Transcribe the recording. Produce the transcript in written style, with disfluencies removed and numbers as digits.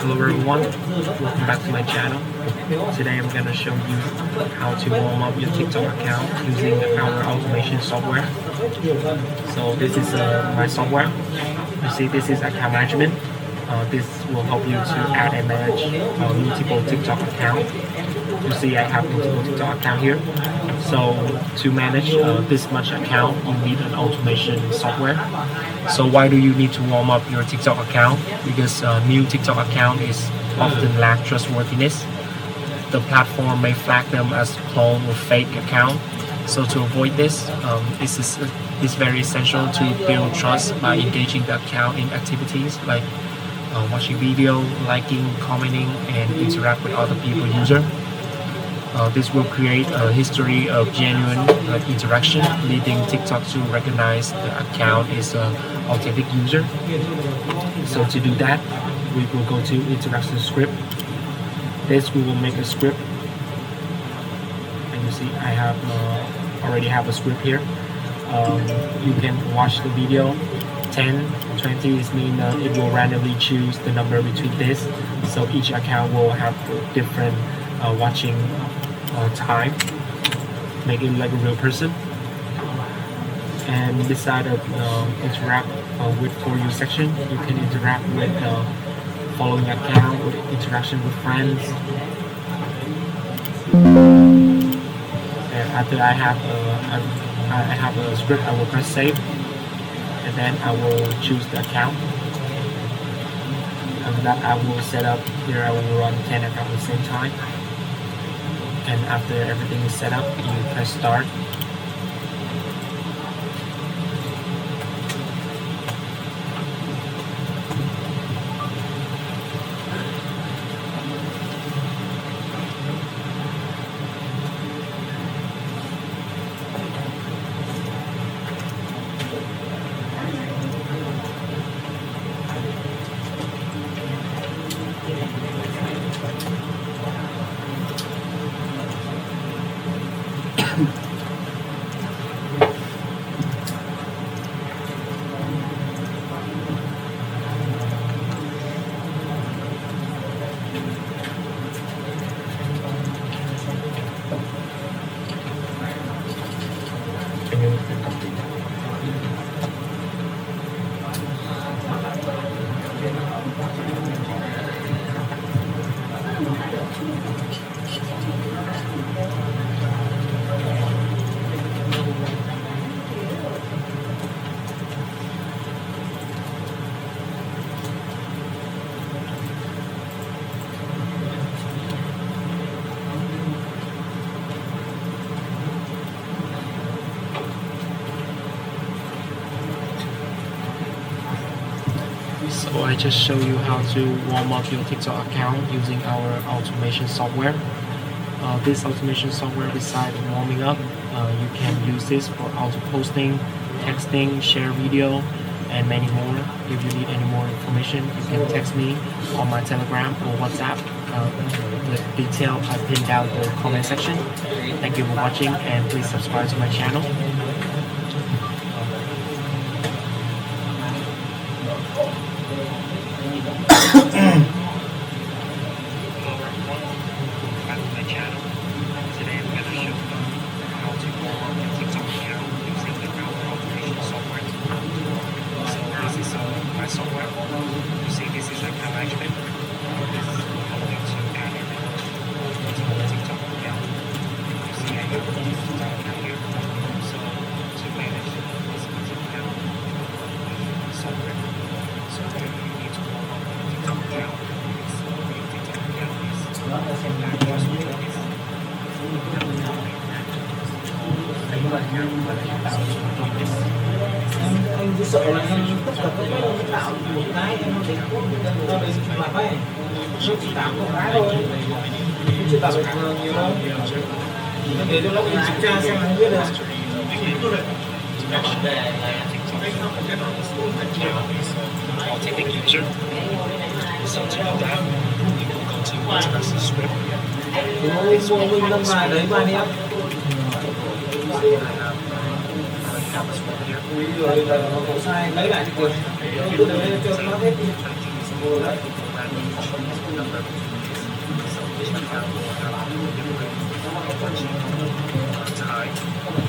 Hello everyone, welcome back to my channel. Today I'm going to show you how to warm up your TikTok account using our automation software. So this is my software. You see this is account management. This will help you to add and manage multiple TikTok account. You see I have multiple TikTok account here. So to manage this much account, you need an automation software. So why do you need to warm up your TikTok account? Because new TikTok account is often lack trustworthiness. The platform may flag them as clone or fake account. So to avoid this, it's very essential to build trust by engaging the account in activities like watching video, liking, commenting, and interact with other people user. This will create a history of genuine interaction, leading TikTok to recognize the account is an authentic user. So to do that, we will go to interaction script. This we will make a script, and you see I have already have a script here. You can watch the video. 10, 20 is mean it will randomly choose the number between this. So each account will have different watching time, make it like a real person. And beside of interact with For You section, you can interact with following account, with interaction with friends. And after I have a script, I will press save, and then I will choose the account. After that, I will set up here. I will run 10 accounts at the same time. And after everything is set up, you press start. So I just show you how to warm up your TikTok account using our automation software. This automation software, besides warming up, you can use this for auto posting, texting, share video, and many more. If you need any more information, you can text me on my Telegram or WhatsApp. The detail I pinned down the comment section. Thank you for watching, and please subscribe to my channel. Software. You see this is account management. This is how to add it to the TikTok account. You see I have a TikTok account here. So to manage this account software. So you need to warm up the TikTok account. Your TikTok account anh cứ sợ là anh tất cả các cái tạo một cái em để nó để làm ấy nó chỉ tạo một cái thôi không chưa tạo được nhiều đâu để cho nó kiểm tra xem anh biết được authentic user. So to do that, you will go to interaction script. mình đâm bài đấy bài đi rồi là nó sai lấy lại thì tôi để cho nó hết Number 手机account 我的会员会员会员会员